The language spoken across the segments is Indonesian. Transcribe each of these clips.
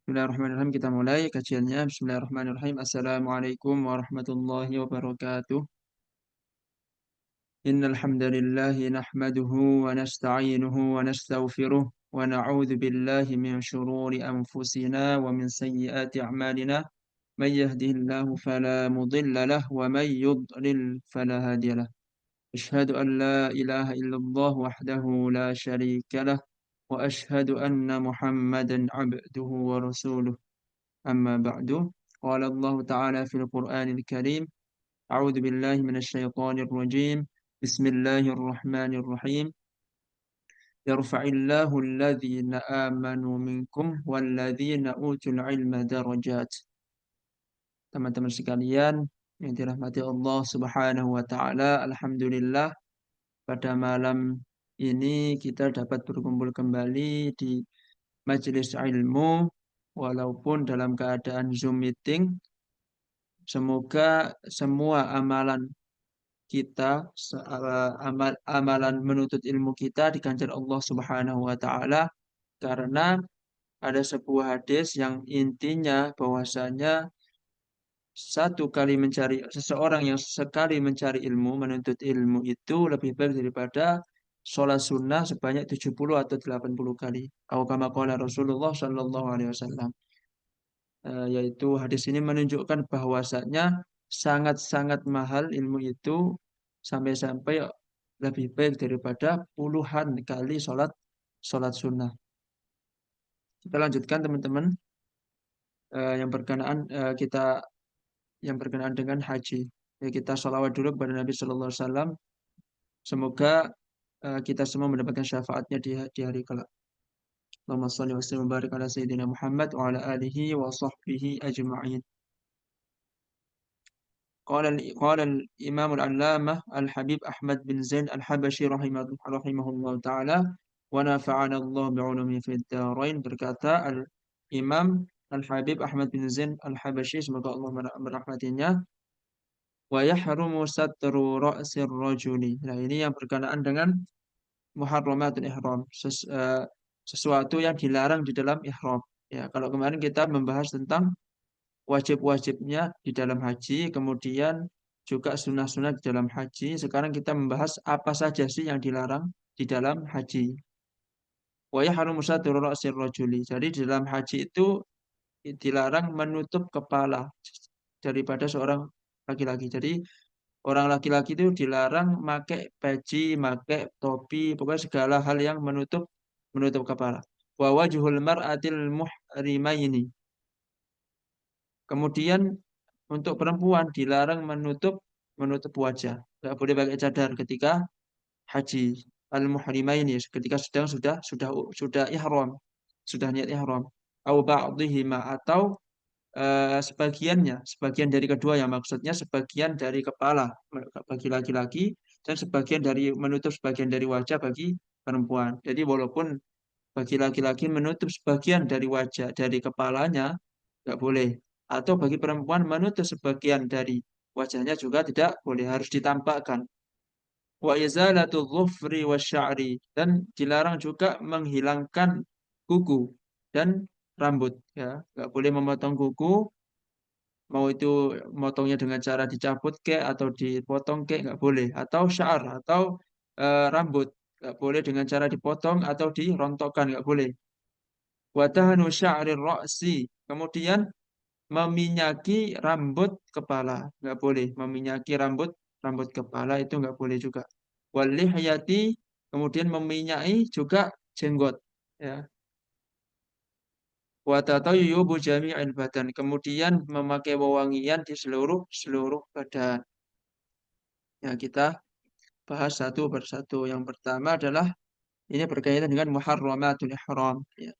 Bismillahirrahmanirrahim. Kita mulai kajiannya. Bismillahirrahmanirrahim. Assalamualaikum warahmatullahi wabarakatuh. Innal hamdalillah nahmaduhu wa nasta'inuhu wa nastaghfiruh wa na'udzu billahi min shururi anfusina wa min sayyiati a'malina. May yahdihillahu fala mudilla lahu wa may yudlil fala hadiya lahu. Asyhadu an la ilaha illallah wahdahu la syarika lah wa asyhadu anna Muhammadan 'abduhu wa rasuluh. أما بعد قال الله تعالى في القرآن الكريم أعوذ بالله من الشيطان الرجيم بسم الله الرحمن الرحيم يرفع الله الذين آمنوا منكم والذين أوتوا العلم درجات. Teman-teman sekalian yang dirahmati Allah Subhanahu wa taala, alhamdulillah pada malam ini kita dapat berkumpul kembali di majelis ilmu walaupun dalam keadaan Zoom meeting. Semoga semua amalan kita, amalan menuntut ilmu kita diganjar Allah Subhanahu wa taala, karena ada sebuah hadis yang intinya bahwasanya seseorang yang sekali mencari ilmu, menuntut ilmu itu lebih baik daripada sholat sunnah sebanyak 70 atau 80 kali. Atau kama qala Rasulullah sallallahu alaihi wasallam. Yaitu hadis ini menunjukkan bahwasanya sangat-sangat mahal ilmu itu, sampai-sampai lebih baik daripada puluhan kali sholat sunnah. Kita lanjutkan teman-teman, yang berkenaan dengan haji. Ya, kita sholawat dulu kepada Nabi Sallallahu Alaihi Wasallam. Semoga kita semua mendapatkan syafaatnya di hari kelak. Allahumma shalli wa sallim wa barik ala sayyidina Muhammad wa ala alihi wa sahbihi ajma'in. قال الإمام العلامة الحبيب أحمد بن زين الحبشي رحمه الله تعالى ونفعنا الله بعلومه في الدارين. Berkata Al-Imam Al-Habib Ahmad bin Zain Al-Habasyi, semoga Allah merahmatinya, wa yahrumu satru ra'sir rajuli. Nah, ini yang berkenaan dengan muharramatul ihram, sesuatu yang dilarang di dalam ihram. Ya, kalau kemarin kita membahas tentang wajib-wajibnya di dalam haji, kemudian juga sunnah-sunnah di dalam haji. Sekarang kita membahas apa saja sih yang dilarang di dalam haji. Wa yahrumu satru ra'sir rajuli. Jadi di dalam haji itu dilarang menutup kepala daripada seorang laki-laki. Jadi orang laki-laki itu dilarang pakai peci, pakai topi, pokoknya segala hal yang menutup kepala. Wa wajhul mar'atil muhrimaini. Kemudian untuk perempuan dilarang menutup wajah. Tidak boleh pakai cadar ketika haji. Al-muhrimaini ketika sudah ihram, sudah niat ihram. Au ba'dihima, atau sebagian dari kedua, yang maksudnya sebagian dari kepala bagi laki-laki dan menutup sebagian dari wajah bagi perempuan. Jadi walaupun bagi laki-laki menutup sebagian dari wajah dari kepalanya nggak boleh, atau bagi perempuan menutup sebagian dari wajahnya juga tidak boleh, harus ditampakkan. Wa izalatu dhufri wasya'ri, dan dilarang juga menghilangkan kuku dan rambut, ya nggak boleh memotong kuku, mau itu motongnya dengan cara dicabut kek atau dipotong kek nggak boleh, atau syar atau rambut nggak boleh dengan cara dipotong atau dirontokkan, nggak boleh. Wa tahnu sya'rir ra'si, kemudian meminyaki rambut kepala nggak boleh, meminyaki rambut rambut kepala itu nggak boleh juga. Wal lihyati, kemudian meminyaki juga jenggot, ya. Wa tatayyubu jami'il badan, kemudian memakai wewangian di seluruh seluruh badan. Ya, kita bahas satu persatu. Yang pertama adalah ini berkaitan dengan muharramatul ihram, ya.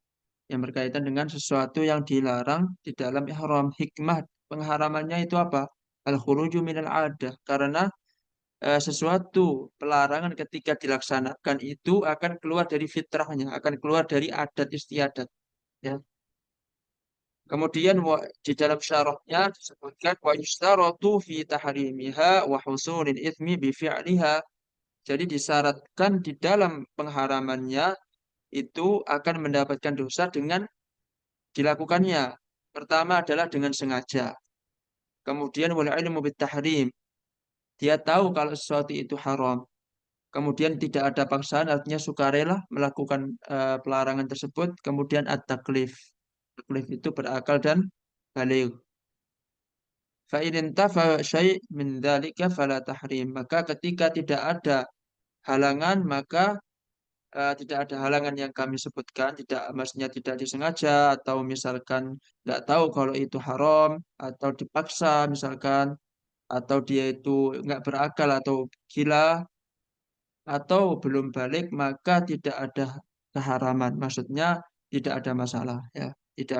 Yang berkaitan dengan sesuatu yang dilarang di dalam ihram. Hikmah pengharamannya itu apa? Al-khuruju minal adah. Karena sesuatu pelarangan ketika dilaksanakan itu akan keluar dari fitrahnya, akan keluar dari adat istiadat, ya. Kemudian di dalam syarahnya disebutkan wa yustaratu fi tahrimiha wa husulil itsmi bi fi'liha. Jadi disyaratkan di dalam pengharamannya itu akan mendapatkan dosa dengan dilakukannya. Pertama adalah dengan sengaja. Kemudian wal ilmu bitahrim. Dia tahu kalau sesuatu itu haram. Kemudian tidak ada paksaan, artinya sukarela melakukan pelarangan tersebut. Kemudian at-taklif. Taklif itu berakal dan baligh. Fa in intafa syai' min dzalika fala tahrim. Maka ketika tidak ada halangan, maka tidak ada halangan yang kami sebutkan, tidak maksudnya tidak disengaja atau misalkan nggak tahu kalau itu haram atau dipaksa misalkan atau dia itu nggak berakal atau gila atau belum balik maka tidak ada keharaman. Maksudnya tidak ada masalah ya. Tidak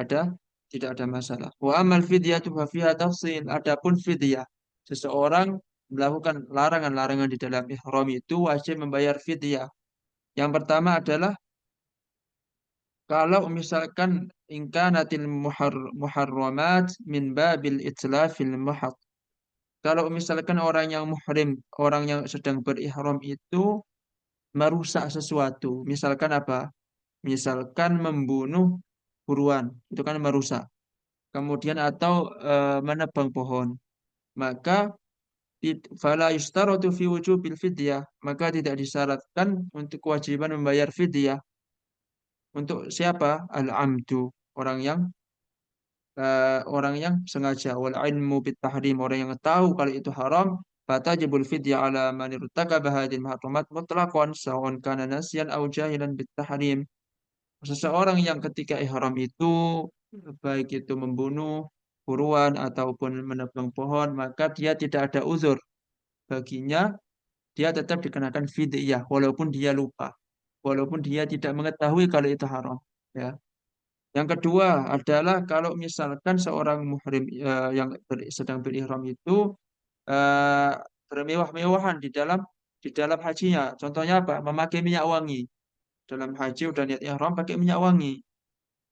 ada masalah. Wa amal fidyatu fa fiha tafsil. Adapun fidyah seseorang melakukan larangan-larangan di dalam ihram itu wajib membayar fidyah. Yang pertama adalah kalau misalkan ingkanatil muharramat min babil itlafil muhaq. Kalau misalkan orang yang muhrim, orang yang sedang berihram itu merusak sesuatu. Misalkan apa? Misalkan membunuh buruan, itu kan merusak. Kemudian atau menebang pohon. Maka fala yustaratu fi wujubil fidyah, maka tidak disyaratkan untuk kewajiban membayar fidyah. Untuk siapa? Al-amdu, orang yang sengaja. Wal ilmu bit tahrim, orang yang tahu kalau itu haram. Fatajibul fidyah ala man irtakaba hadhil muharramat mutlaqan sawan kana nasyan aw jahilan bit tahrim. Seseorang yang ketika ihram itu baik itu membunuh buruan ataupun menebang pohon, maka dia tidak ada uzur baginya, dia tetap dikenakan fidyah walaupun dia lupa, walaupun dia tidak mengetahui kalau itu haram. Ya. Yang kedua adalah kalau misalkan seorang muhrim sedang berihram itu eh, bermewah-mewahan di dalam hajinya. Contohnya apa? Memakai minyak wangi. Dalam haji udah niat ihram pakai minyak wangi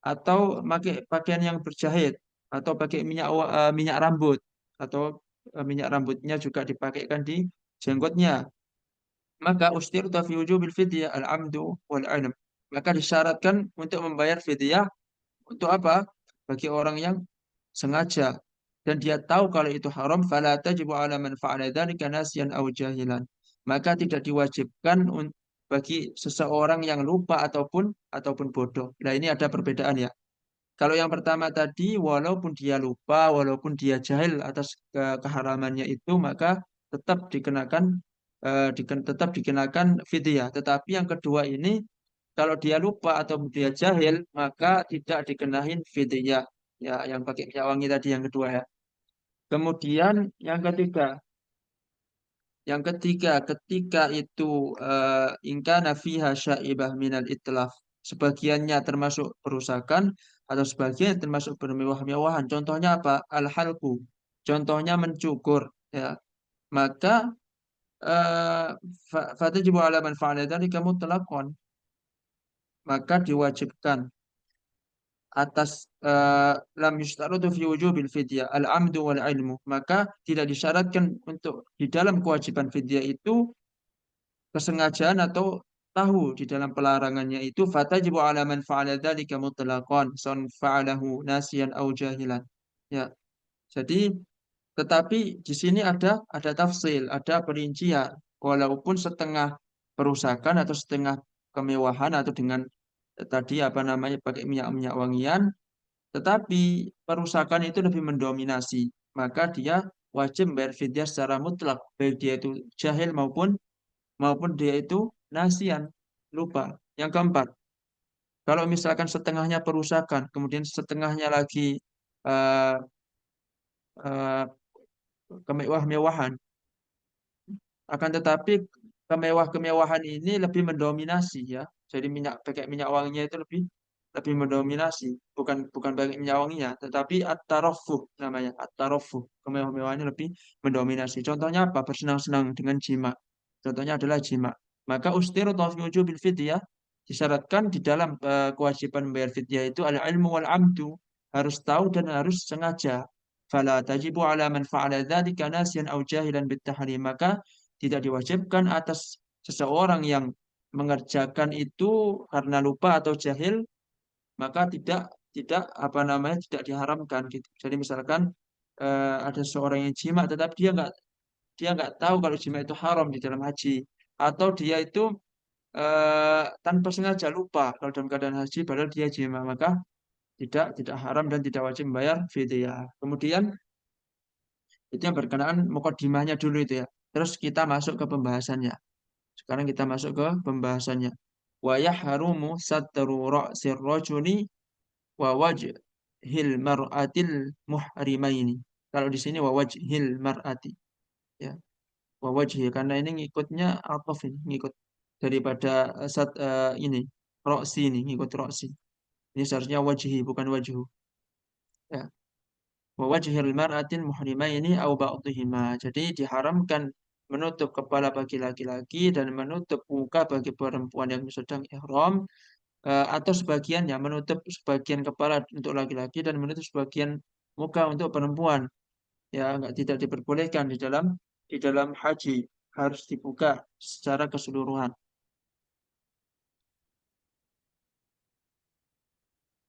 atau pakai pakaian yang berjahit atau pakai minyak rambut atau minyak rambutnya juga dipakaikan di jenggotnya. Maka ustirta fi wujubil fidyah al-amdu wal ilm. Maka disyaratkan untuk membayar fidyah untuk apa? Bagi orang yang sengaja dan dia tahu kalau itu haram, fala tajibu ala man fa'ala dzalika nasyan aw jahilan. Maka tidak diwajibkan bagi seseorang yang lupa ataupun bodoh. Nah, ini ada perbedaan ya. Kalau yang pertama tadi, walaupun dia lupa, walaupun dia jahil atas keharamannya itu, maka tetap dikenakan tetap dikenakan fidyah. Tetapi yang kedua ini, kalau dia lupa atau dia jahil, maka tidak dikenain fidyah. Ya, yang pakai minyak wangi tadi yang kedua ya. Kemudian yang ketiga, ketika itu ingkana fiha syaibah minal itlaf. Sebagiannya termasuk perusakan atau sebagian termasuk bermewah-mewahan. Contohnya apa? Al-halku. Contohnya mencukur. Ya. Maka eh, fatajibu ala man fa'ala dzalika mutlaqan. Maka diwajibkan atas lam yushtaratu fi wujubil fidyah al-amdu wal ilmu. Maka tidak disyaratkan untuk di dalam kewajiban fidyah itu kesengajaan atau tahu di dalam pelarangannya itu fatajibu ala man fa'ala dzalika mutlaqan son fa'alahu nasiyan au jahilan. Ya. Jadi tetapi di sini ada tafsil, ada perincian walaupun setengah perusakan atau setengah kemewahan atau dengan tadi apa namanya pakai minyak-minyak wangian, tetapi perusakan itu lebih mendominasi, maka dia wajib bayar fidyah secara mutlak, baik dia itu jahil maupun dia itu nasian, lupa. Yang keempat, kalau misalkan setengahnya perusakan, kemudian setengahnya lagi eh, eh, kemewah-mewahan, akan tetapi kemewah-kemewahan ini lebih mendominasi ya. Jadi pakai minyak wanginya itu lebih lebih mendominasi, bukan pakai minyak wanginya, tetapi at-tarafuh namanya, at-tarafuh. Kemewah-mewahannya lebih mendominasi. Contohnya apa? Bersenang-senang dengan jima. Contohnya adalah jima. Maka ustiru fi wujubil fidyah disyaratkan di dalam kewajiban membayar fidyah itu al-ilmu wal amdu, harus tahu dan harus sengaja. Fala tajibu ala man fa'ala dzalika nasiyan aw jahilan bit tahrim. Maka tidak diwajibkan atas seseorang yang mengerjakan itu karena lupa atau jahil, maka tidak apa namanya tidak diharamkan gitu. Jadi misalkan ada seorang yang jima, tetapi dia nggak tahu kalau jima itu haram di dalam haji, atau dia itu tanpa sengaja lupa kalau dalam keadaan haji padahal dia jima, maka tidak haram dan tidak wajib membayar fidyah. Kemudian itu yang berkenaan mukadimahnya dulu itu ya. Terus kita masuk ke pembahasannya. Sekarang kita masuk ke pembahasannya. Wa yahrumu satru ra'sir rajuli wa wajhil mar'atil muhrimaini. Kalau di sini wa wajhil mar'ati ya. Wa wajhi karena ini ngikutnya ataf ini, ngikut daripada ini roksi ini, ngikut roksi. Ini seharusnya wajhi bukan wajhu. Ya. Wa wajhil mar'atil muhrimaini au ba'dihima. Jadi diharamkan menutup kepala bagi laki-laki dan menutup muka bagi perempuan yang sedang ihram, atau sebagiannya menutup sebagian kepala untuk laki-laki dan menutup sebagian muka untuk perempuan. Ya, tidak diperbolehkan di dalam haji, harus dibuka secara keseluruhan.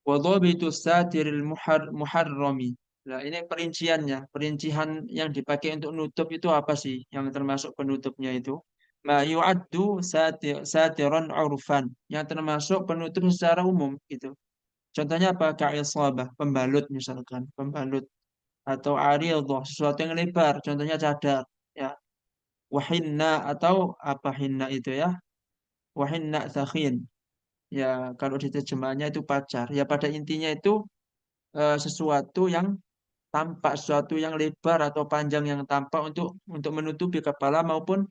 Wadhabitu satiril muharrami. Nah, ini perinciannya. Perincian yang dipakai untuk nutup itu apa sih? Yang termasuk penutupnya itu. Ma yu'addu satiran urfan. Yang termasuk penutup secara umum gitu. Contohnya apa? Ka'isabah, pembalut misalkan. Pembalut. Atau aridhah, sesuatu yang lebar. Contohnya cadar. Ya. Wahinna atau apa hinna itu ya. Wahinna sakhin. Ya, kalau diterjemahnya itu pacar. Ya, pada intinya itu sesuatu yang tampak, sesuatu yang lebar atau panjang yang tampak untuk menutupi kepala maupun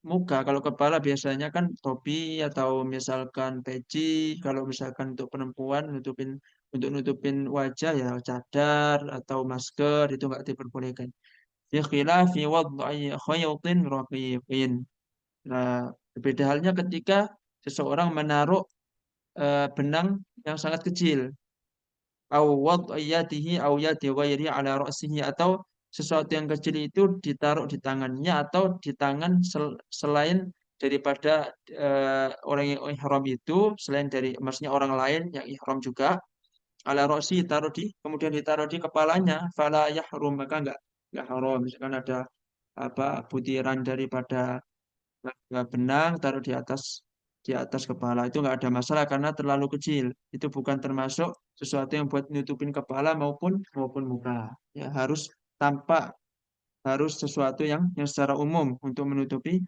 muka. Kalau kepala biasanya kan topi atau misalkan peci. Kalau misalkan untuk perempuan untuk nutupin wajah ya cadar atau masker itu nggak diperbolehkan. Fi khilafi wad'i khaytin raqiqin. Nah, berbeda halnya ketika seseorang menaruh benang yang sangat kecil, au wad'iyatihi au yadi ghairi ala ra'sihi, atau sesuatu yang kecil itu ditaruh di tangannya atau di tangan selain daripada orang yang ihram itu, selain dari maksudnya orang lain yang ihram juga, ala ra'si kemudian ditaruh di kepalanya, fala yahrum, maka enggak haram. Misalkan ada apa butiran daripada benang taruh di atas kepala itu nggak ada masalah karena terlalu kecil. Itu bukan termasuk sesuatu yang buat nutupin kepala maupun muka. Ya tampak harus sesuatu yang secara umum untuk menutupi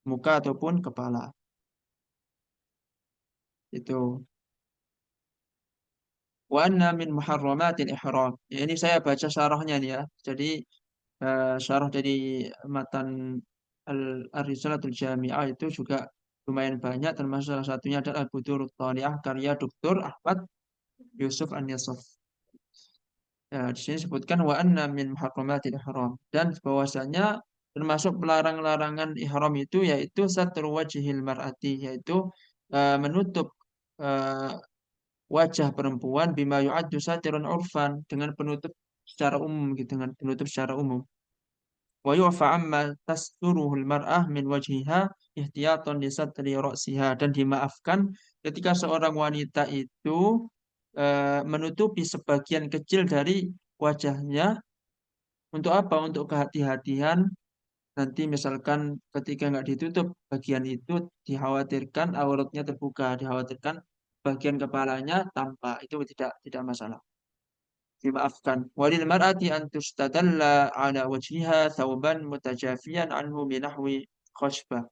muka ataupun kepala. Itu. Wa anna min muharramatil ihram. Ya, ini saya baca syarahnya nih ya. Jadi syarah dari matan Ar-Risalatul Jami'ah itu juga lumayan banyak, termasuk salah satunya adalah Al-Budurut Thaliyah karya Dr. Ahmad Yusuf An-Yasaf. Ya, di sini disebutkan wa anna min muharramatil ihram, dan bahwasanya termasuk pelarang-larangan ihram itu yaitu satru wajhil mar'ati, yaitu menutup eh, wajah perempuan bima yu'addu satirun urfan, dengan penutup secara umum gitu, dengan penutup secara umum. Wa yu'fa amma tasturuhul mar'ah min wajhiha ihtiyatan li satri ra'siha, dan dimaafkan ketika seorang wanita itu menutupi sebagian kecil dari wajahnya, untuk apa? Untuk kehati-hatian, nanti misalkan ketika nggak ditutup bagian itu dikhawatirkan auratnya terbuka, dikhawatirkan bagian kepalanya tampak, itu tidak masalah, dimaafkan. Walil mar'ati an tustadalla ala wajhiha thawban mutajafiyan anhu binahwi khashbah,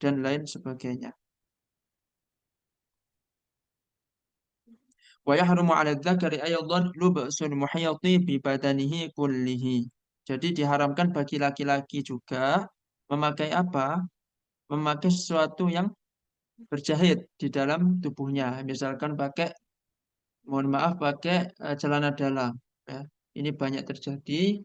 dan lain sebagainya. Wa yahrumu 'ala dzakari aydan lubsul muhyati bi badanihi kullihi. Jadi diharamkan bagi laki-laki juga memakai apa? Memakai sesuatu yang berjahit di dalam tubuhnya. Misalkan mohon maaf, pakai celana dalam. Ya. Ini banyak terjadi,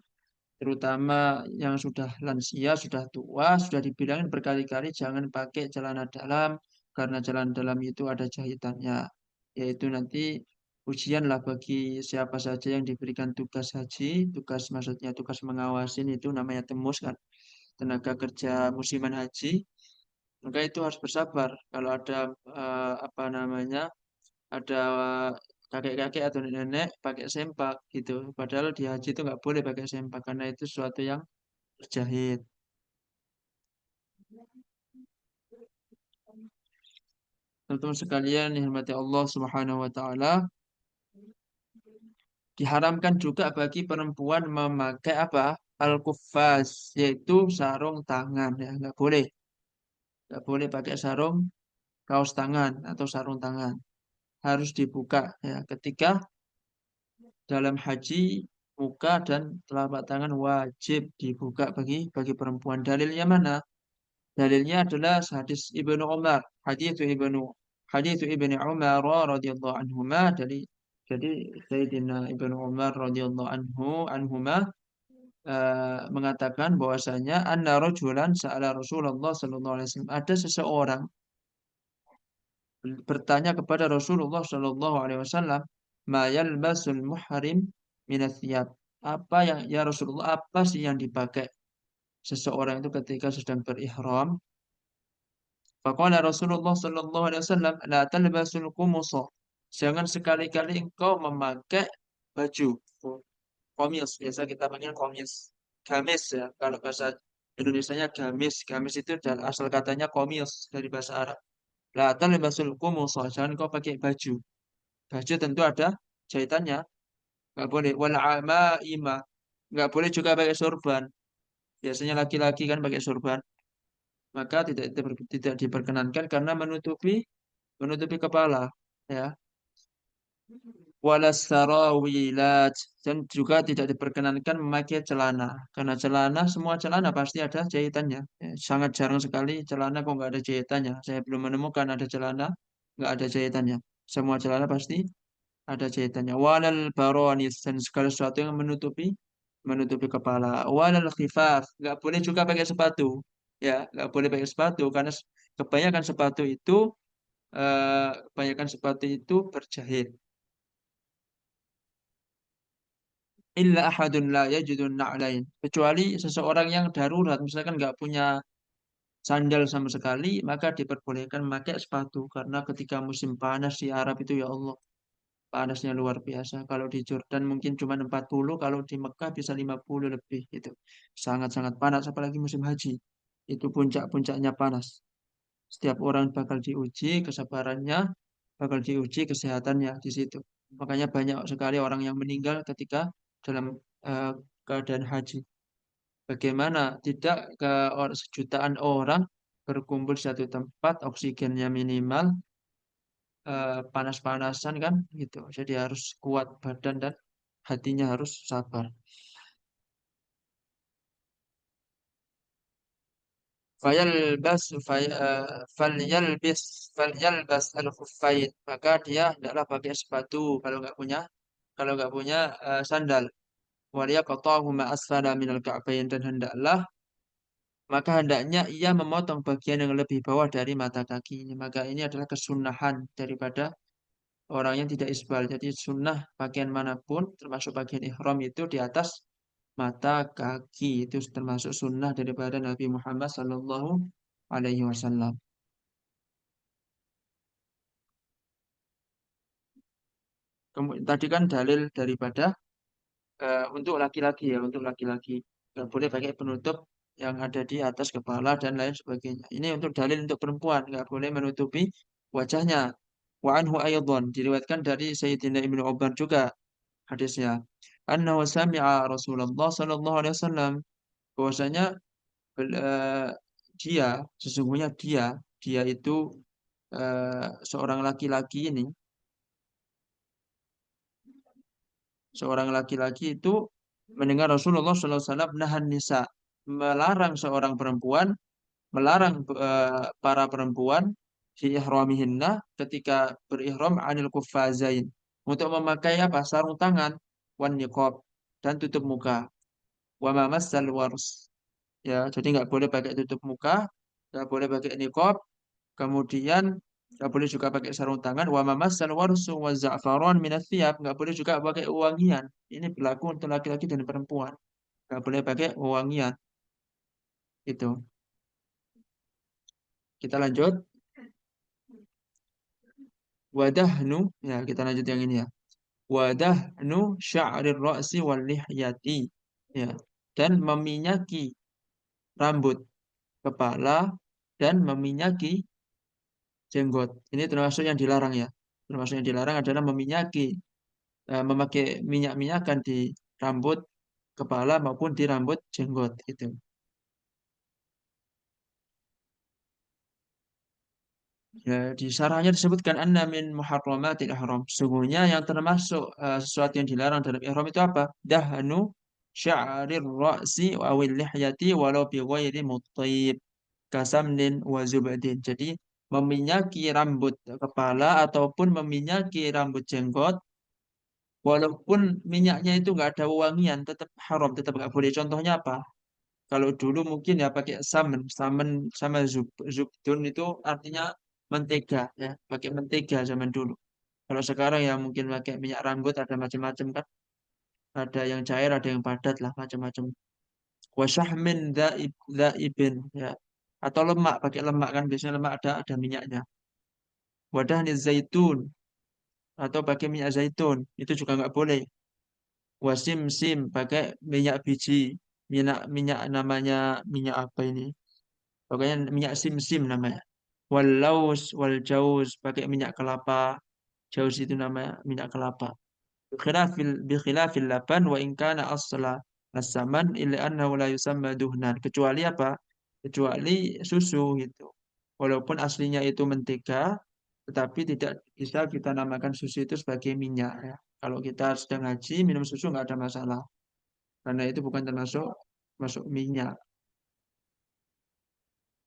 terutama yang sudah lansia, sudah tua, sudah dibilangin berkali-kali jangan pakai celana dalam karena celana dalam itu ada jahitannya. Yaitu nanti ujianlah bagi siapa saja yang diberikan tugas haji, maksudnya tugas mengawasin, itu namanya temus kan, tenaga kerja musiman haji, maka itu harus bersabar kalau ada apa namanya, ada kakek-kakek atau nenek pakai sempak gitu. Padahal di haji itu nggak boleh pakai sempak karena itu sesuatu yang terjahit. Teman-teman sekalian yang dirahmati Allah Subhanahu wa taala, diharamkan juga bagi perempuan memakai apa? Al-kuffaz, yaitu sarung tangan ya, nggak boleh. Nggak boleh pakai sarung kaos tangan atau sarung tangan. Harus dibuka ya. Ketika dalam haji, muka dan telapak tangan wajib dibuka bagi perempuan. Dalilnya mana? Dalilnya adalah hadis Ibnu Umar, hadis Ibnu Umar radhiyallahu anhuma jadi Sayyidina Ibnu Umar radhiyallahu anhuma mengatakan bahwasanya anna rajulan sa'ala Rasulullah sallallahu alaihi wasallam, ada seseorang bertanya kepada Rasulullah sallallahu alaihi wasallam, ma yalbasul muhrim minats thiyab, apa yang ya Rasulullah, apa sih yang dipakai seseorang itu ketika sedang berihram. Faqala Rasulullah sallallahu alaihi wasallam, la talbasul qumusa. Jangan sekali-kali engkau memakai baju komis, biasa kita panggil komis. Gamis ya, kalau bahasa Indonesianya gamis. Gamis itu dari asal katanya komis dari bahasa Arab. La talbasul qumusa, jangan engkau pakai baju. Baju tentu ada jahitannya, nggak boleh. Wal amaima, nggak boleh juga pakai sorban. Biasanya laki-laki kan pakai sorban, maka tidak diperkenankan karena menutupi kepala ya. Walas sarawilat, dan juga tidak diperkenankan memakai celana karena semua celana pasti ada jahitannya ya, sangat jarang sekali celana kok nggak ada jahitannya. Saya belum menemukan ada celana nggak ada jahitannya. Semua celana pasti ada jahitannya. Walal baronis, dan segala sesuatu yang menutupi kepala. Walal khifaf, nggak boleh juga pakai sepatu ya, nggak boleh pakai sepatu karena kebanyakan sepatu itu berjahit. Illa ahadun la yajidun na'lain, kecuali seseorang yang darurat, misalkan nggak punya sandal sama sekali, maka diperbolehkan memakai sepatu karena ketika musim panas di Arab itu ya Allah, panasnya luar biasa. Kalau di Jordan mungkin cuma 40, kalau di Mekah bisa 50 lebih gitu. Sangat-sangat panas apalagi musim haji. Itu puncak-puncaknya panas. Setiap orang bakal diuji kesabarannya, bakal diuji kesehatannya di situ. Makanya banyak sekali orang yang meninggal ketika dalam eh, keadaan haji. Bagaimana tidak sejutaan orang berkumpul di satu tempat, oksigennya minimal, panas-panasan kan gitu. Jadi harus kuat badan dan hatinya harus sabar. Falyalbas falyalbis falyalbas al-khuffain, maka dia hendaklah pakai sepatu kalau nggak punya sandal. Waliyaqta'huma asfala minal ka'bayn, dan hendaknya ia memotong bagian yang lebih bawah dari mata kaki. Maka ini adalah kesunahan daripada orang yang tidak isbal. Jadi sunnah pakaian manapun, termasuk pakaian ihram itu di atas mata kaki. Itu termasuk sunnah daripada Nabi Muhammad Sallallahu Alaihi Wasallam. Tadi kan dalil daripada untuk laki-laki ya, untuk laki-laki nggak boleh pakai penutup yang ada di atas kepala dan lain sebagainya. Ini untuk dalil untuk perempuan, nggak boleh menutupi wajahnya. Wa anhu ayadhan, diriwayatkan dari Sayyidina Ibnu Umar juga hadisnya. Annahu sami'a Rasulullah sallallahu alaihi wasallam, bahwasanya eh, dia sesungguhnya dia itu seorang laki-laki ini, seorang laki-laki itu mendengar Rasulullah SAW nahan nisa, melarang seorang perempuan, melarang para perempuan fi ihramihinna, ketika berihram anil kuffazain, untuk memakai apa? Sarung tangan, wan niqab, dan tutup muka, wa ma massal wars. Ya, jadi nggak boleh pakai tutup muka, nggak boleh pakai niqab, kemudian nggak boleh juga pakai sarung tangan. Wa mamassal warsu wa za'faron minats thiyab, nggak boleh juga pakai wangian. Ini berlaku untuk laki-laki dan perempuan. Nggak boleh pakai wangian. Itu. Kita lanjut. Wadahnu. Ya, kita lanjut yang ini ya. wadahnu sya'rir ra'si wal lihyati. Ya. Dan meminyaki rambut kepala dan meminyaki jenggot. Ini termasuk yang dilarang ya. Termasuk yang dilarang adalah memakai minyak-minyakan di rambut kepala maupun di rambut jenggot itu. Ya, di syarahnya disebutkan anna min muharramatil ihram. Sungguhnya yang termasuk sesuatu yang dilarang dalam ihram itu apa? Dahnu sya'rir ra'si wa awil lihyati walau bi ghairi mutayib kasamnin wa zubadin. Jadi meminyaki rambut kepala ataupun meminyaki rambut jenggot walaupun minyaknya itu nggak ada wangian tetap haram, tetap nggak boleh. Contohnya apa? Kalau dulu mungkin ya pakai samen, samen sama zubdun itu artinya mentega ya, pakai mentega zaman dulu. Kalau sekarang ya mungkin pakai minyak rambut ada macam-macam kan, ada yang cair, ada yang padat lah macam-macam. Wasyahmin daibin ya, atau lemak pakai lemak kan biasanya lemak ada minyaknya. Wadah zaitun atau pakai minyak zaitun itu juga nggak boleh. Wasim sim pakai minyak biji, minyak minyak namanya minyak apa ini? Pokoknya minyak sim-sim namanya. Walaus, wal jauz, pakai minyak kelapa. Jauz itu namanya minyak kelapa. Bikhilafil laban wa in kana asla as-saman illa annahu la yusamma duhnan. Kecuali apa? Kecuali susu gitu. Walaupun aslinya itu mentega, tetapi tidak bisa kita namakan susu itu sebagai minyak ya. Kalau kita sedang haji minum susu nggak ada masalah. Karena itu bukan termasuk masuk minyak.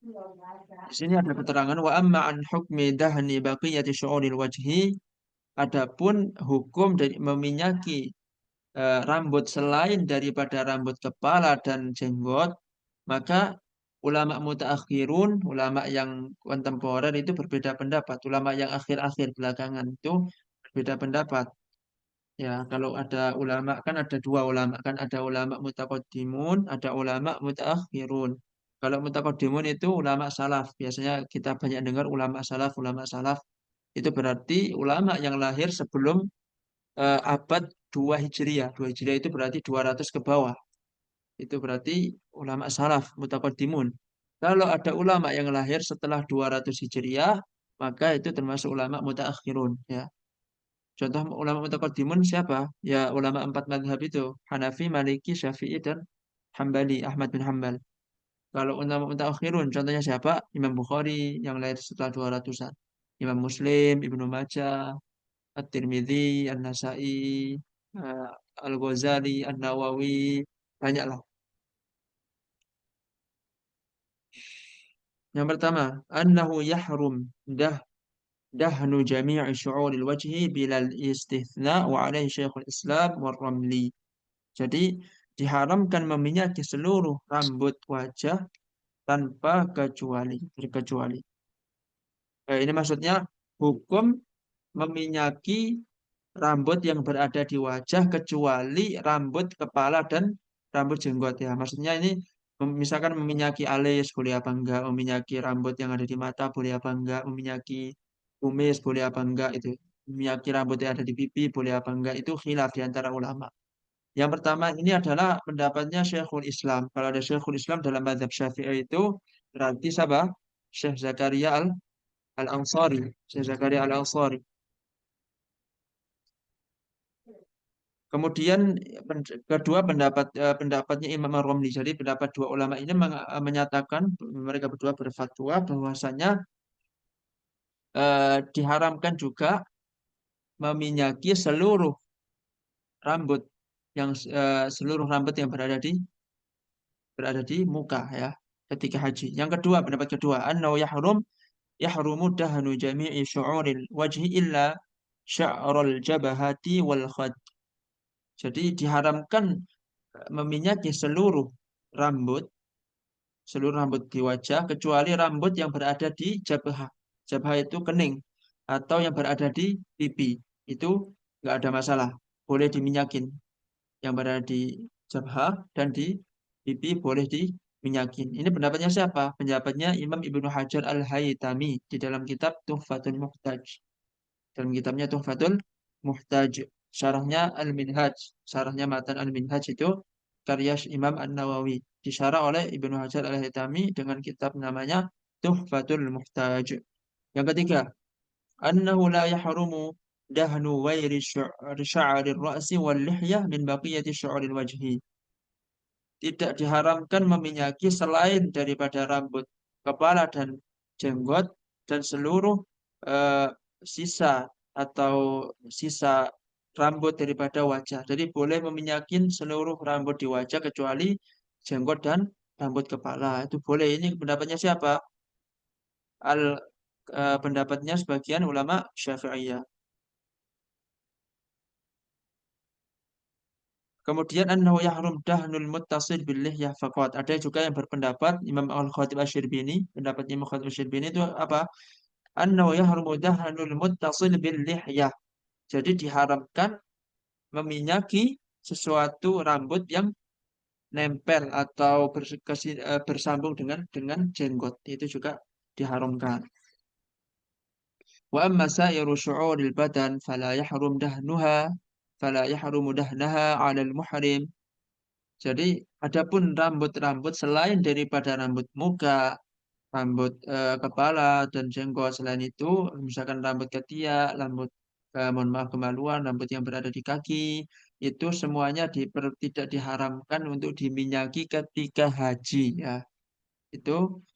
Di sini ada keterangan wa amma an hukmi dahni baqiyati syu'uril wajhi. Adapun hukum dari meminyaki rambut selain daripada rambut kepala dan jenggot, maka ulama mutaakhirun, ulama yang kontemporer itu berbeda pendapat. Ulama yang akhir-akhir belakangan itu berbeda pendapat. Ya, kalau ada ulama kan ada dua ulama kan ada ulama mutaqaddimun, ada ulama mutaakhirun. Kalau mutaqaddimun itu ulama salaf. Biasanya kita banyak dengar ulama salaf itu berarti ulama yang lahir sebelum abad 2 Hijriah. 2 Hijriah itu berarti 200 ke bawah. Itu berarti ulama salaf mutaqaddimun. Kalau ada ulama yang lahir setelah 200 Hijriah, maka itu termasuk ulama mutaakhirun ya. Contoh ulama mutaqaddimun siapa? Ya ulama empat madhab itu. Hanafi, Maliki, Syafi'i, dan Hambali, Ahmad bin Hambal. Kalau ulama mutaakhirun, contohnya siapa? Imam Bukhari yang lahir setelah 200-an. Imam Muslim, Ibnu Majah, At-Tirmidzi, An-Nasai, eh, Al-Ghazali, An-Nawawi, banyaklah. Yang pertama, annahu yahrum dahnu jami'i syu'uril wajhi bilal istithna wa alaihi Syekhul Islam war Ramli. Jadi diharamkan meminyaki seluruh rambut wajah tanpa terkecuali. Ini maksudnya hukum meminyaki rambut yang berada di wajah kecuali rambut kepala dan rambut jenggot ya. Maksudnya ini misalkan meminyaki alis boleh apa enggak, meminyaki rambut yang ada di mata boleh apa enggak, meminyaki kumis boleh apa enggak itu. Meminyaki rambut yang ada di pipi boleh apa enggak itu khilaf di antara ulama. Yang pertama ini adalah pendapatnya Syekhul Islam. Kalau ada Syekhul Islam dalam mazhab Syafi'i itu berarti siapa? Syekh Zakaria Al-Ansari. Syekh Zakaria Al-Ansari. Kemudian kedua pendapatnya Imam Ar-Romli. Jadi pendapat dua ulama ini menyatakan mereka berdua berfatwa bahwasanya diharamkan juga meminyaki rambut seluruh rambut yang berada di muka ya ketika haji. Yang kedua pendapat kedua annahu yahrumu dahnu jami'i syu'uril wajhi illa sya'ral jabahati wal khad. Jadi diharamkan meminyaki rambut seluruh rambut di wajah kecuali rambut yang berada di jabah. Jabah itu kening atau yang berada di pipi. Itu nggak ada masalah. Boleh diminyakin. Yang berada di jabah dan di pipi boleh diminyakin. Ini pendapatnya siapa? Pendapatnya Imam Ibnu Hajar Al-Haytami di dalam kitab Tuhfatul Muhtaj. Dalam kitabnya Tuhfatul Muhtaj. Syarahnya Al-Minhaj. Syarahnya matan Al-Minhaj itu karya Imam An-Nawawi. Disyarah oleh Ibnu Hajar Al-Haytami dengan kitab namanya Tuhfatul Muhtaj. Yang ketiga, annahu la yahrumu dahnu wairi sya'ri ra'si wal lihyah min baqiyati syu'ril wajhi. Tidak diharamkan meminyaki selain daripada rambut kepala dan jenggot dan seluruh eh, sisa atau sisa rambut daripada wajah. Jadi boleh meminyakin seluruh rambut di wajah kecuali jenggot dan rambut kepala. Itu boleh. Ini pendapatnya siapa? Al pendapatnya sebagian ulama Syafi'iyah. Kemudian annahu yahrum dahnul muttasil bil lihyah faqat. Ada juga yang berpendapat Imam Al-Khatib Asy-Syirbini, pendapat Imam Al-Khatib Asy-Syirbini itu apa? Annahu yahrumu dahnul muttasil bil lihyah. Jadi diharamkan meminyaki sesuatu rambut yang nempel atau bersambung dengan jenggot. Itu juga diharamkan. Wa amma sa'iru syu'uril badan fala yahrumu dahnaha 'ala al-muhrim. Jadi, adapun rambut-rambut selain daripada rambut muka, rambut kepala dan jenggot selain itu, misalkan rambut ketiak, rambut mohon maaf kemaluan, rambut yang berada di kaki, itu semuanya tidak diharamkan untuk diminyaki ketika haji ya. Itu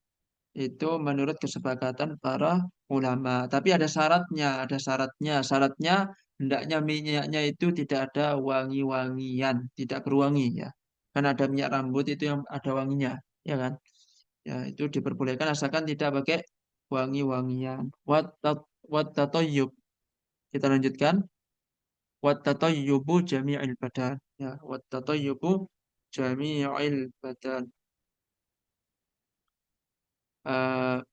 itu menurut kesepakatan para ulama. Tapi ada syaratnya, ada syaratnya. Syaratnya hendaknya minyaknya itu tidak ada wangi-wangian, tidak berwangi ya. Kan ada minyak rambut itu yang ada wanginya, ya kan? Ya, itu diperbolehkan asalkan tidak pakai wangi-wangian. Wat tatayyub. Kita lanjutkan. Wat tatayyubu jami'il badan. Ya, wat tatayyubu jami'il badan. Eh,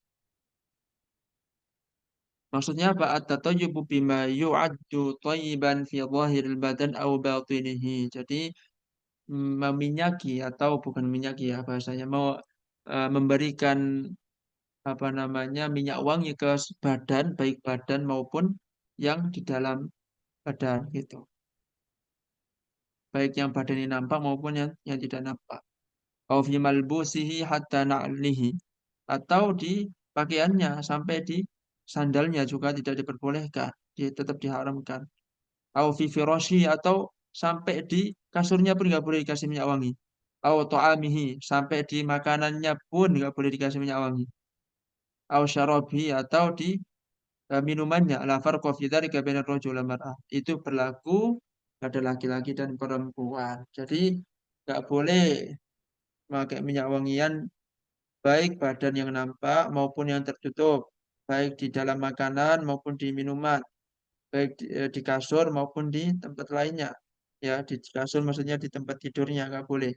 Maksudnya apa? At-tatayyubu bima yu'addu thayyiban fi dhahiril badan au batinihi. Jadi meminyaki atau bukan minyaki ya bahasanya mau memberikan apa namanya minyak wangi ke badan baik badan maupun yang di dalam badan gitu. Baik yang badan ini nampak maupun yang tidak nampak. Au fi malbusihi hatta na'lihi atau di pakaiannya sampai di sandalnya juga tidak diperbolehkan, tetap diharamkan. Au fi firasyi atau sampai di kasurnya pun nggak boleh dikasih minyak wangi. Au ta'amihi sampai di makanannya pun nggak boleh dikasih minyak wangi. Au syarabi atau di minumannya. La farqa fi dzalika bainar rajul wal mar'ah. Itu berlaku pada laki-laki dan perempuan. Jadi nggak boleh pakai minyak wangian baik badan yang nampak maupun yang tertutup, baik di dalam makanan maupun di minuman, baik di kasur maupun di tempat lainnya. Ya, di kasur maksudnya di tempat tidurnya nggak boleh.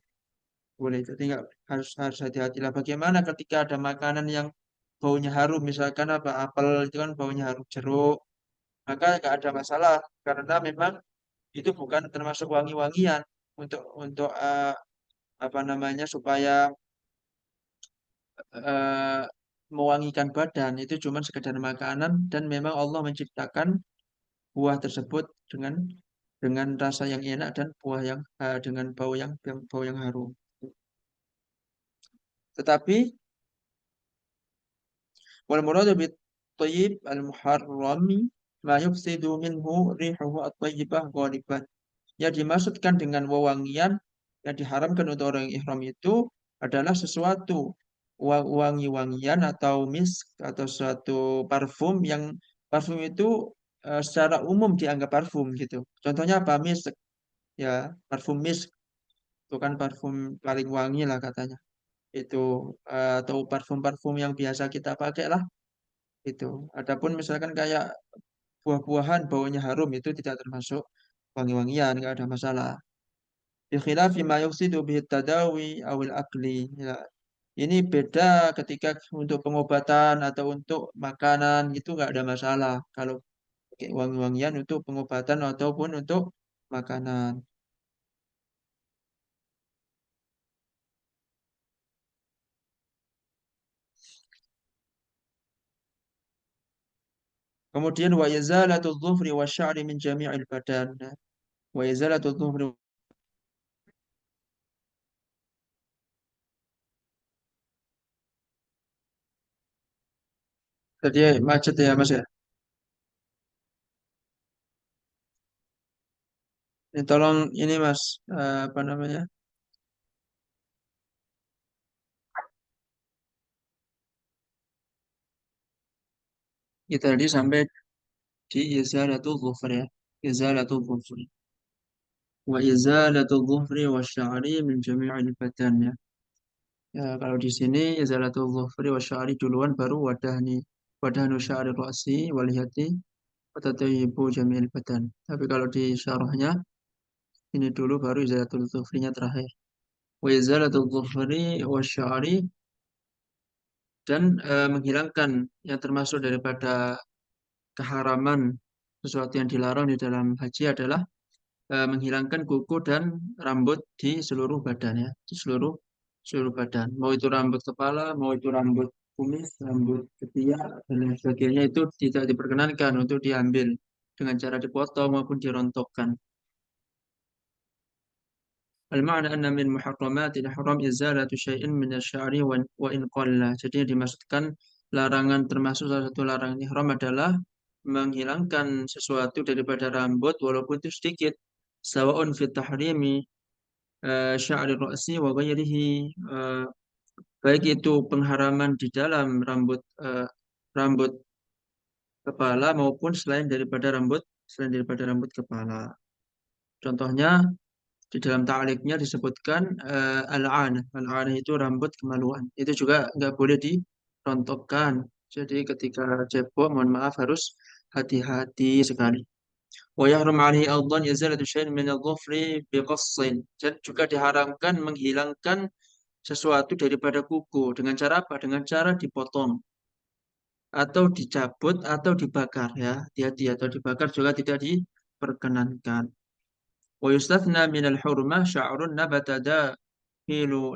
Boleh. Jadi nggak harus harus hati-hatilah. Bagaimana ketika ada makanan yang baunya harum, misalkan apa apel itu kan baunya harum jeruk, maka nggak ada masalah karena memang itu bukan termasuk wangi-wangian untuk apa namanya supaya eh, mewangikan badan itu cuma sekedar makanan dan memang Allah menciptakan buah tersebut dengan rasa yang enak dan buah yang dengan bau yang harum. Tetapi wal muradu bit thayyib al muharrami ma yufsidu minhu rihuhu at-thayyibah ghaliban. Yang dimaksudkan dengan wewangian yang diharamkan untuk orang yang ihram itu adalah sesuatu wangi-wangian atau misk atau suatu parfum yang parfum itu secara umum dianggap parfum gitu. Contohnya apa? Misk ya, parfum misk itu kan parfum paling wangi lah katanya. Itu atau parfum-parfum yang biasa kita pakai lah itu. Adapun misalkan kayak buah-buahan baunya harum itu tidak termasuk wangi-wangian, nggak ada masalah. Bikhilafi ma yuksidu bihi tadawi awil akli. Ya. Ini beda ketika untuk pengobatan atau untuk makanan itu nggak ada masalah. Kalau pakai wangi-wangian untuk pengobatan ataupun untuk makanan. Kemudian wa yazalatu dhufri wa sya'ri min jami'il badan. Wa izalatu dhuhri. Tadi macet ya Mas ya. Ini tolong ini Mas, apa namanya? Kita tadi sampai di izalatu dhufri ya. Izalatu dhufri. Wa izalatu dhufri wa sya'ri min jami'il badan ya. Ya, kalau di sini izalatu dhufri wa sya'ri duluan baru wadahni. Wadahnu sya'ri ra'si walihati wa tatayibu jami'il badan. Tapi kalau di syarahnya ini dulu baru izalatul dhufrinya terakhir. Wa izalatul dhufri wa sya'ri dan menghilangkan yang termasuk daripada keharaman sesuatu yang dilarang di dalam haji adalah menghilangkan kuku dan rambut di seluruh badan ya, di seluruh seluruh badan. Mau itu rambut kepala, mau itu rambut kumis, rambut ketiak dan lain sebagainya itu tidak diperkenankan untuk diambil dengan cara dipotong maupun dirontokkan. Al-ma'na anna min muharramatil haram izalatu syai'in min asy-sya'ri wa in qalla. Jadi yang dimaksudkan larangan termasuk salah satu larangan ihram adalah menghilangkan sesuatu daripada rambut walaupun itu sedikit. Sawa'un fit tahrimi sya'ri ra'si wa ghairihi. Baik itu pengharaman di dalam rambut kepala maupun selain daripada rambut kepala. Contohnya di dalam ta'liknya disebutkan al-anah. Al-anah itu rambut kemaluan. Itu juga nggak boleh dirontokkan. Jadi ketika cebok, mohon maaf harus hati-hati sekali. Wa yahrum alaihi aidan izalatu syai'in min adh-dhufri biqassin. Dan juga diharamkan menghilangkan sesuatu daripada kuku dengan cara apa? Dengan cara dipotong atau dicabut atau dibakar ya. Hati-hati atau dibakar juga tidak diperkenankan. Wa yustathna min al-hurmah sya'run nabata dakhilu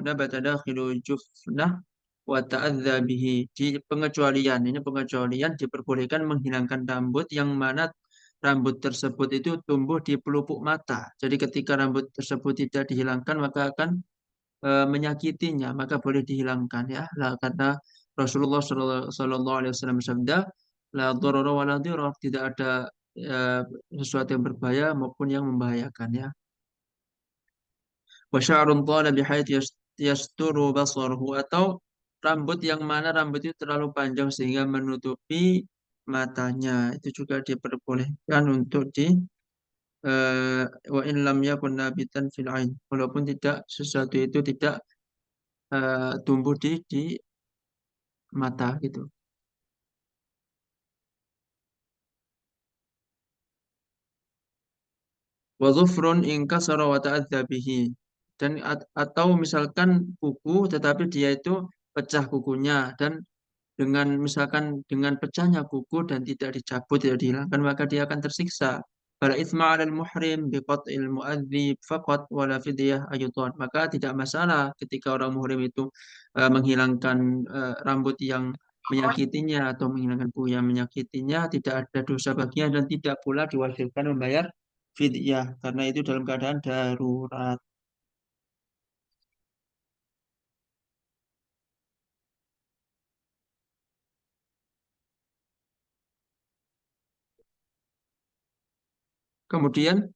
jufnah wa ta'adza bihi. Di pengecualian, ini pengecualian diperbolehkan menghilangkan rambut yang mana rambut tersebut itu tumbuh di pelupuk mata. Jadi ketika rambut tersebut tidak dihilangkan maka akan menyakitinya, maka boleh dihilangkan ya. Lah karena Rasulullah Shallallahu Alaihi Wasallam bersabda, la dharara wa la dirar, tidak ada eh, sesuatu yang berbahaya maupun yang membahayakan ya. Wa sya'run tala bihayth yasturu basaruhu, atau rambut yang mana rambut itu terlalu panjang sehingga menutupi matanya, itu juga diperbolehkan untuk di wa in lam yakun nabitan fil ain, walaupun tidak sesuatu itu tidak tumbuh di mata gitu. Wa dhufrun in kasara wa ta'adza bihi. Dan atau misalkan kuku tetapi dia itu pecah kukunya, dan dengan misalkan dengan pecahnya kuku dan tidak dicabut, tidak dihilangkan, maka dia akan tersiksa. Fala itsma 'alal muhrim biqat'il mu'adzi faqat wala fidyah ayutan. Maka tidak masalah ketika orang muhrim itu menghilangkan rambut yang menyakitinya atau menghilangkan kuku yang menyakitinya, tidak ada dosa baginya dan tidak pula diwajibkan membayar fidyah karena itu dalam keadaan darurat. Kemudian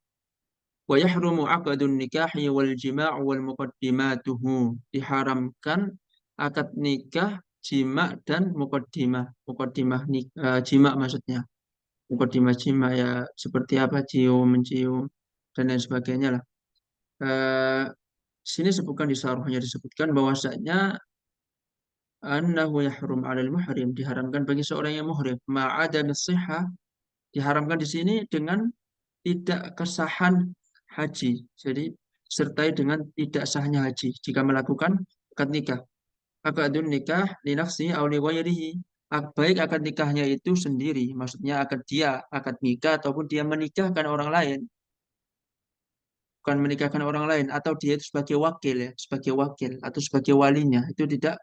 wa yahrumu aqdun nikahi wal jima' wal muqaddimatuhu. Diharamkan akad nikah, jima dan muqaddimah. Muqaddimah jima maksudnya. Muqaddimah jima ya seperti apa, cium, mencium dan lain sebagainya lah. Eh, sini sebutkan di syarahnya disebutkan bahwasanya annahu yahrum 'alal muhrim, diharamkan bagi seorang yang muhrim ma'ada nasiha, diharamkan di sini dengan tidak kesahan haji. Jadi sertai dengan tidak sahnya haji jika melakukan akad nikah. Akadun nikah li nafsi aw li ghairihi. Baik akad nikahnya itu sendiri, maksudnya akad dia akad nikah ataupun dia menikahkan orang lain, bukan menikahkan orang lain, atau dia itu sebagai wakil ya, sebagai wakil atau sebagai walinya, itu tidak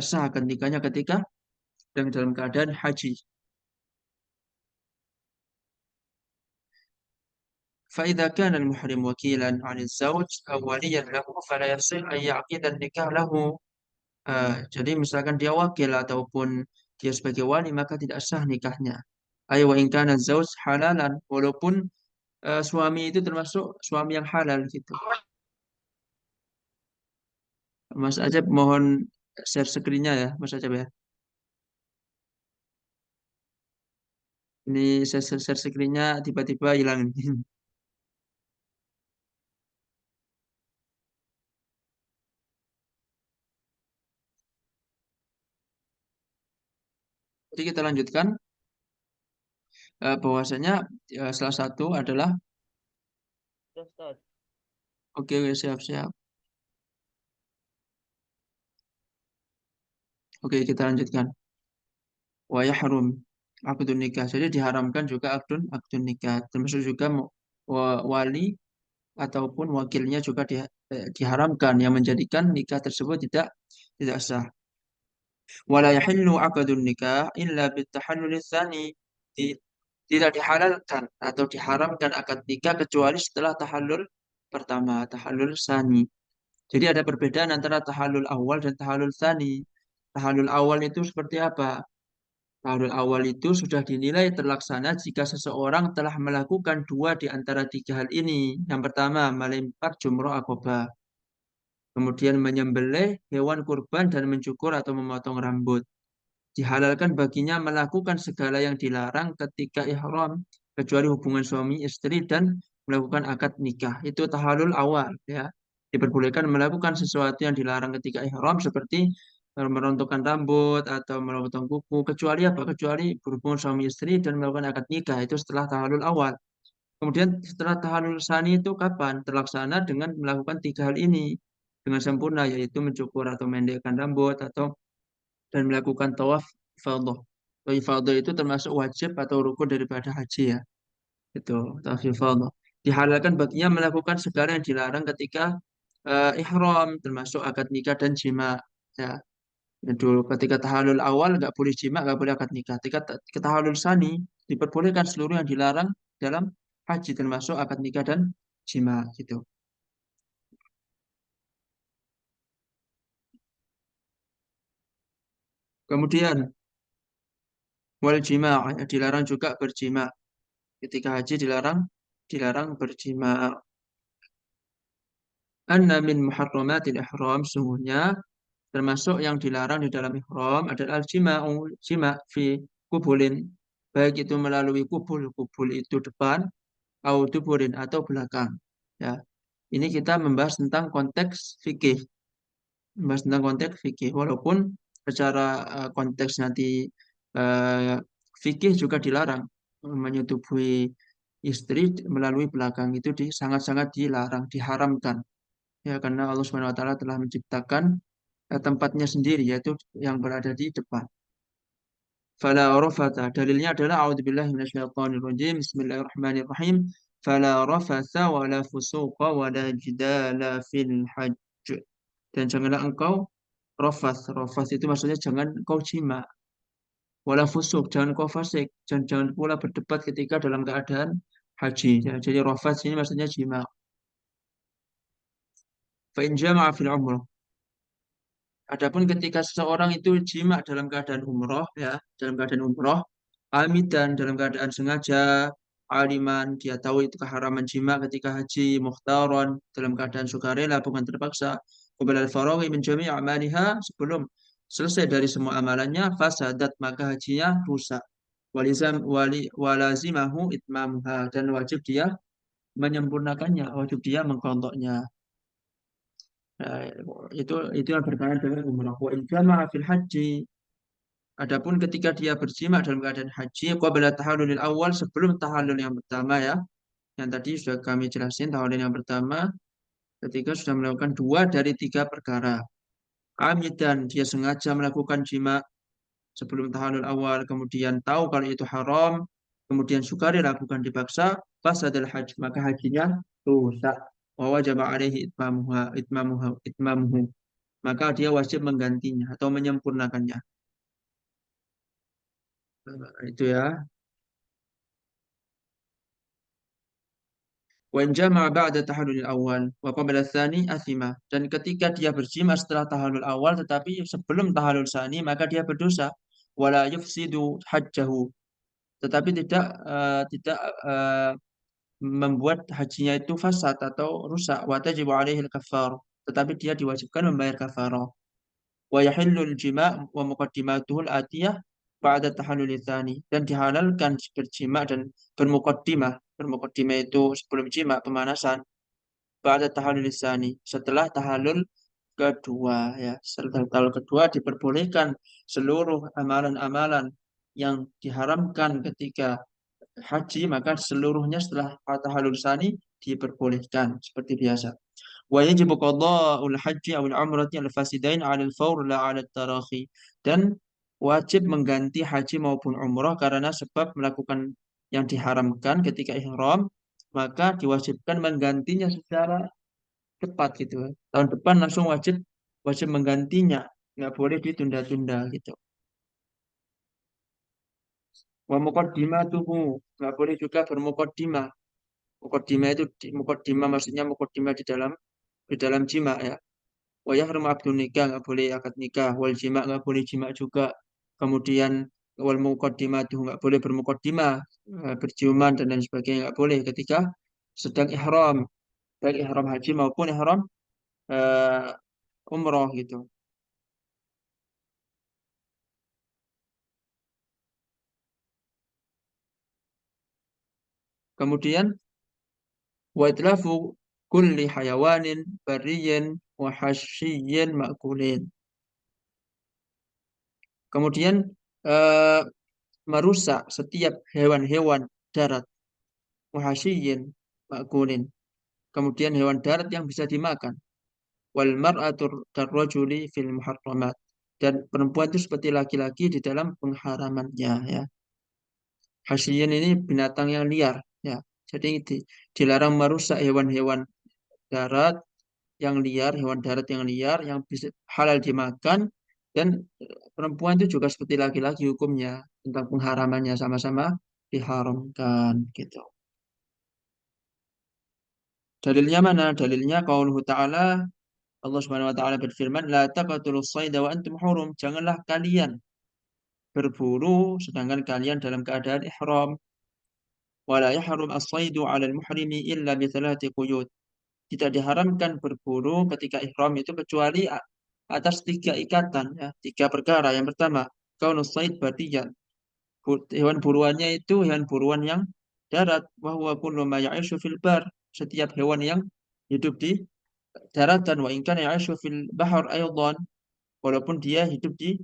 sah akad nikahnya ketika dalam keadaan haji. فإذا كان المحرم وكيلا عن الزوج أو وليا له فلا يصح أن يعقد النكاح له. Jadi misalkan dia wakil ataupun dia sebagai wali maka tidak sah nikahnya. Ayo wa in kana zauj halalan, walaupun suami itu termasuk suami yang halal gitu. Mas Ajab mohon share screen-nya ya, Mas Ajab ya. Ini share screen-nya tiba-tiba hilang. Jadi kita lanjutkan bahwasanya salah satu adalah oke, oke, siap siap. Oke, kita lanjutkan. Wa yahrum akdun nikah. Jadi diharamkan juga akdun nikah. Termasuk juga wali ataupun wakilnya juga diharamkan yang menjadikan nikah tersebut tidak sah. Wala yahillu akdun nikah illa bitahallul tsani. Di- Tidak dihalalkan atau diharamkan akad nikah kecuali setelah tahallul pertama, tahallul tsani. Jadi ada perbedaan antara tahallul awal dan tahallul tsani. Tahallul awal itu seperti apa? Tahallul awal itu sudah dinilai terlaksana jika seseorang telah melakukan dua di antara tiga hal ini. Yang pertama, melempar jumroh akobah. Kemudian menyembelih hewan kurban dan mencukur atau memotong rambut. Dihalalkan baginya melakukan segala yang dilarang ketika ihram, kecuali hubungan suami istri dan melakukan akad nikah. Itu tahallul awal ya. Diperbolehkan melakukan sesuatu yang dilarang ketika ihram seperti merontokkan rambut atau memotong kuku, kecuali apa? Kecuali berhubungan suami istri dan melakukan akad nikah. Itu setelah tahallul awal. Kemudian setelah tahallul sani itu kapan? Terlaksana dengan melakukan tiga hal ini dengan sempurna, yaitu mencukur atau mendekkan rambut atau dan melakukan tawaf ifadah. Tawaf ifadah itu termasuk wajib atau rukun daripada haji ya. Itu tawaf ifadah. Dihalalkan baginya melakukan segala yang dilarang ketika ihram, termasuk akad nikah dan jima. Ya, itu ketika tahallul awal nggak boleh jima, nggak boleh akad nikah. Ketika tahallul sani diperbolehkan seluruh yang dilarang dalam haji, termasuk akad nikah dan jima gitu. Kemudian wal jima, dilarang juga berjima. Ketika haji dilarang dilarang berjima. Anna min muharramatil ihram, sungguhnya termasuk yang dilarang di dalam ihram adalah jima'u, jima' fi kubulin, baik itu melalui kubul, kubul itu depan atau duburin atau belakang ya. Ini kita membahas tentang konteks fikih, membahas tentang konteks fikih, walaupun secara konteks nanti eh, fikih juga dilarang menyetubui istri melalui belakang, itu sangat-sangat dilarang, diharamkan ya, karena Allah Subhanahu wa taala telah menciptakan tempatnya sendiri, yaitu yang berada di depan. Fala rafata, dalilnya adalah a'udzubillahi minasyaitonir rajim. Bismillahirrahmanirrahim. Fala rafatha wala fusuqa wala jidala fil hajj. Dan janganlah engkau rafath. Rafath itu maksudnya jangan engkau jima. Wala fusuk, jangan engkau fasik. Jangan pula berdebat ketika dalam keadaan haji. Ya, jadi rafath ini maksudnya jima. Fa in jama'a fil umrah. Adapun ketika seseorang itu jima dalam keadaan umroh, ya, dalam keadaan umroh, amidan dalam keadaan sengaja, aliman dia tahu itu keharaman jima ketika haji, muhtaron dalam keadaan sukarela bukan terpaksa, qabla al-faraghi min jami' amaliha, sebelum selesai dari semua amalannya, fasadat maka hajinya rusak. Walazimahu itmamuha, dan wajib dia menyempurnakannya, wajib dia mengkontoknya. Nah, itu yang berkaitan dengan umrah. Wa in jama'a fil haji. Adapun ketika dia berjima dalam keadaan haji, qabla tahallulil awal, sebelum tahallul yang pertama ya, yang tadi sudah kami jelasin tahallul yang pertama, ketika sudah melakukan dua dari tiga perkara. Amidan, dia sengaja melakukan jima sebelum tahallul awal, kemudian tahu kalau itu haram, kemudian sukarela bukan dipaksa, fasadil hajj, maka hajinya rusak. Wa wajaba alaihi itmamuhu. Maka dia wajib menggantinya atau menyempurnakannya. Itu ya. Wa in jama'a ba'da tahallulil awal wa qabla tsani athima. Dan ketika dia berjima setelah tahallul awal tetapi sebelum tahallul tsani maka dia berdosa. Wala yufsidu hajjahu. Tetapi tidak membuat hajinya itu fasad atau rusak. Wa tajibu alaihi al-kaffar. Tetapi dia diwajibkan membayar kafarah. Wa yahillul jima' wa muqaddimatuhul atiyah ba'da tahallul tsani. Dan dihalalkan berjima dan bermuqaddimah. Bermuqaddimah itu sebelum jima pemanasan. Ba'da tahallul tsani. Setelah tahallul kedua ya. Setelah tahallul kedua diperbolehkan seluruh amalan-amalan yang diharamkan ketika haji maka seluruhnya setelah tahallul tsani diperbolehkan seperti biasa. Wa yajibu qada'ul haji awil umrati al-fasidain 'ala al-fawr la 'ala tarahi. Dan wajib mengganti haji maupun umrah karena sebab melakukan yang diharamkan ketika ihram maka diwajibkan menggantinya secara cepat gitu. Tahun depan langsung wajib wajib menggantinya, nggak boleh ditunda-tunda gitu. Wa muqaddimatuhu, nggak boleh juga bermuqaddimah. Muqaddimah itu muqaddimah maksudnya muqaddimah di dalam jima ya. Wa yahrum abdun nikah, nggak boleh akad nikah. Wal jima nggak boleh jima juga. Kemudian wal muqaddimah tuh nggak boleh bermuqaddimah, berciuman dan lain sebagainya nggak boleh ketika sedang ihram, baik ihram haji maupun ihram eh, umroh gitu. Kemudian wa itlafu kulli hayawanin barriyin wa hasyiyyin ma'kulin. Kemudian eh, merusak setiap hewan-hewan darat wa hasyiyyin ma'kulin. Kemudian hewan darat yang bisa dimakan. Wal mar'atur karrajuli fil muharramat. Dan perempuan itu seperti laki-laki di dalam pengharamannya ya. Hasyiyin ini binatang yang liar ya. Jadi dilarang merusak hewan-hewan darat yang liar, hewan darat yang liar yang bisa halal dimakan dan perempuan itu juga seperti laki-laki hukumnya tentang pengharamannya sama-sama diharamkan gitu. Dalilnya mana? Dalilnya qauluhu ta'ala Allah Subhanahu wa taala berfirman, "La taqatulus sayda wa antum hurum." Janganlah kalian berburu sedangkan kalian dalam keadaan ihram. "Wa la yahrum as-saydu 'ala al-muhrimi illa bi thalathati quyud." Tidak diharamkan berburu ketika ihram itu kecuali atas tiga ikatan ya, tiga perkara. Yang pertama, kaunus sayd batiyan. Hewan buruannya itu hewan buruan yang darat, wa huwa kullu ma ya'ishu fil bar. Setiap hewan yang hidup di daratan wa in kana ya'ishu fil bahr aydan. Walaupun dia hidup di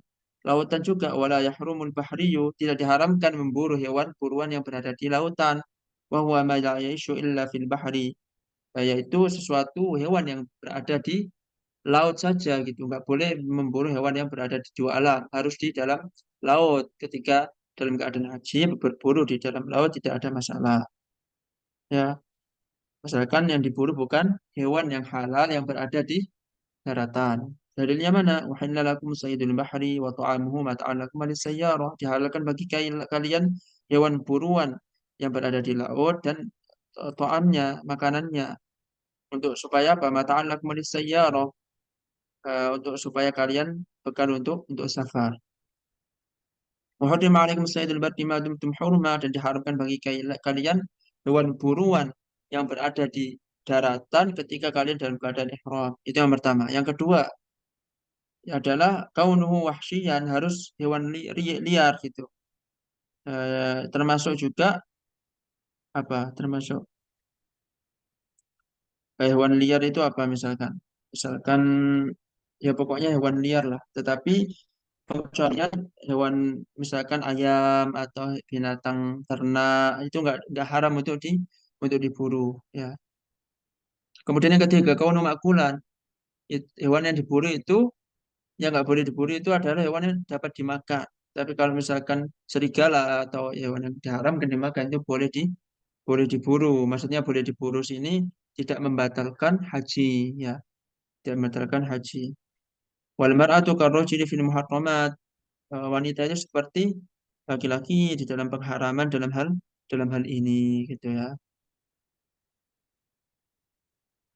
lautan juga. Wala yahrumul bahriyu, tidak diharamkan memburu hewan buruan yang berada di lautan. Wa huwa ma la ya'ishu illa fil bahri, yaitu sesuatu hewan yang berada di laut saja gitu. Nggak boleh memburu hewan yang berada di dua alam, harus di dalam laut. Ketika dalam keadaan haji berburu di dalam laut tidak ada masalah ya, asalkan yang diburu bukan hewan yang halal yang berada di daratan. Dalilnya mana? Wahilla lakum sayyidul bahri wa ta'amuhu mata'an lakum sayyarah. Dihalalkan bagi kalian hewan buruan yang berada di laut dan ta'amnya, makanannya untuk supaya apa? Mata'an lakum sayyarah, untuk supaya kalian bekal untuk safar. Wa hurrima 'alaikum saydul barri ma dumtum hurma, dan diharamkan bagi kalian hewan buruan yang berada di daratan ketika kalian dalam keadaan ihram. Itu yang pertama. Yang kedua adalah kaunuhu wahsyian, harus hewan liar gitu. Termasuk juga apa? Termasuk hewan liar itu apa misalkan? Misalkan ya pokoknya hewan liar lah. Tetapi pengecualian hewan misalkan ayam atau binatang ternak itu nggak haram untuk diburu ya. Kemudian yang ketiga kaunu makulan, hewan yang diburu itu yang nggak boleh diburu itu adalah hewan yang dapat dimakan. Tapi kalau misalkan serigala atau hewan yang diharamkan dimakan itu boleh diburu. Maksudnya boleh diburu sini tidak membatalkan haji ya, tidak membatalkan haji. Wal mar'atu karrajuli fil muharramat. Wanita itu seperti laki-laki di dalam pengharaman dalam hal ini gitu ya.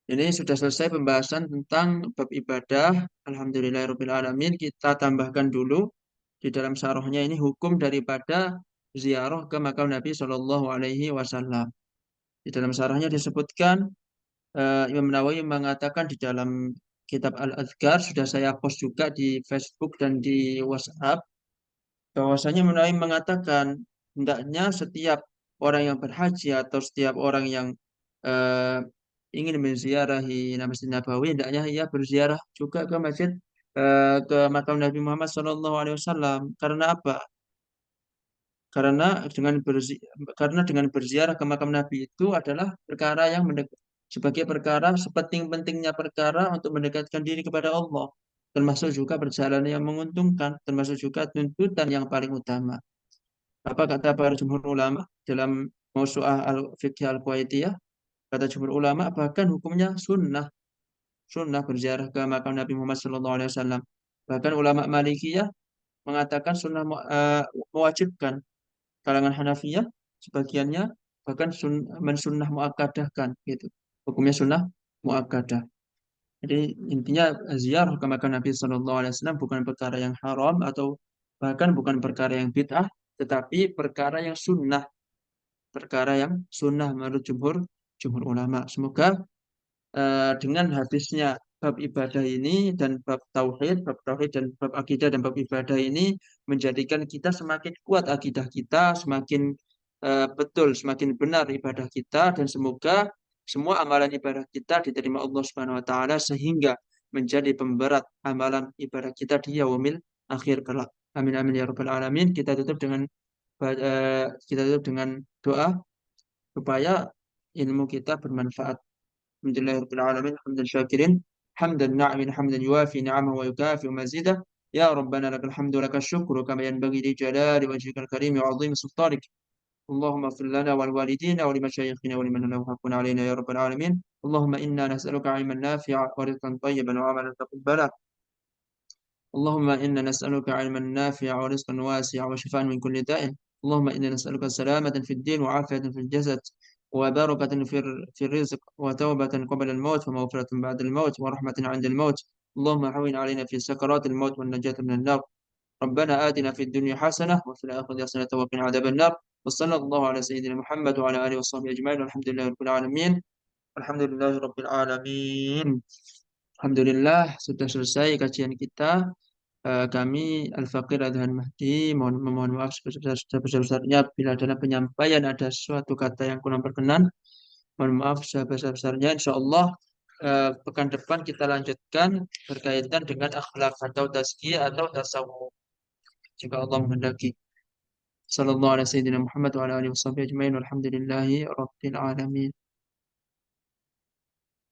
Ini sudah selesai pembahasan tentang bab ibadah. Alhamdulillahirabbil alamin. Kita tambahkan dulu di dalam syarahnya ini hukum daripada ziarah ke makam Nabi Shallallahu Alaihi Wasallam. Di dalam syarahnya disebutkan Imam Nawawi mengatakan di dalam kitab Al-Adhkar, sudah saya post juga di Facebook dan di WhatsApp, bahwasanya Imam Nawawi mengatakan hendaknya setiap orang yang berhaji atau setiap orang yang eh, ingin menziarahi Masjid Nabawi, hendaknya ia berziarah juga ke masjid, ke makam Nabi Muhammad SAW. Karena apa? Karena dengan karena dengan berziarah ke makam Nabi itu adalah perkara yang sebagai perkara sepenting-pentingnya perkara untuk mendekatkan diri kepada Allah, termasuk juga perjalanan yang menguntungkan, termasuk juga tuntutan yang paling utama. Apa kata para jumhur ulama dalam Mausu'ah al-Fiqh al-Kuwaitiyah? Kata jumhur ulama bahkan hukumnya sunnah, sunnah berziarah ke makam Nabi Muhammad SAW. Bahkan ulama Malikiyah mengatakan sunnah mewajibkan. Kalangan Hanafiyah sebagiannya bahkan mensunnah muakkadahkan gitu. Hukumnya sunnah muakkadah. Jadi intinya ziarah ke makam Nabi SAW bukan perkara yang haram atau bahkan bukan perkara yang bid'ah, tetapi perkara yang sunnah menurut jumhur jumhur ulama. Semoga dengan habisnya bab ibadah ini dan bab tauhid dan bab akidah dan bab ibadah ini menjadikan kita semakin kuat akidah kita, semakin betul, semakin benar ibadah kita, dan semoga semua amalan ibadah kita diterima Allah Subhanahu wa taala sehingga menjadi pemberat amalan ibadah kita di yaumil akhir kelak. Amin amin ya rabbal alamin. Kita tutup dengan doa supaya ilmu kita bermanfaat. الحمد لله رب العالمين حمدا شاكرين حمدا ناعما حمدا يوافي نعمه ويكافئ مزيده. يا ربنا لك الحمد ولك الشكر كما ينبغي لجلال وجهك الكريم وعظيم سلطانك. اللهم اغفر لنا ولوالدينا ولمشايخنا ولمن له حق علينا يا رب العالمين. اللهم إنا نسألك علما نافعا ورزقا طيبا وعملا تقبلا. اللهم إنا نسألك علما نافعا ورزقا واسعا وشفاء من كل داء. اللهم إنا نسألك سلامة في الدين وعافية في الجسد وبركة في الرزق وتوبة قبل الموت ومغفرة بعد الموت ورحمة عند الموت. اللهم هون علينا في سكرات الموت والنجاة من النار. ربنا آتنا في الدنيا حسنة وفي الآخرة حسنة وقنا عذاب النار. وصلى الله على سيدنا محمد وعلى آله وصحبه أجمعين والحمد لله رب العالمين. الحمد لله رب العالمين. Alhamdulillah sudah selesai kajian kita. Kami Al-Faqir Adhan Mahdi memohon maaf sebesar-besarnya bila dalam penyampaian ada suatu kata yang kurang berkenan. Mohon maaf sebesar-besarnya. Insya Allah pekan depan kita lanjutkan berkaitan dengan akhlak atau tazkiyah atau tasawuf jika Allah menghendaki. Sallallahu alaihi wasallam Muhammad wa ala alihi wasallam ajmain walhamdulillahi rabbil alamin.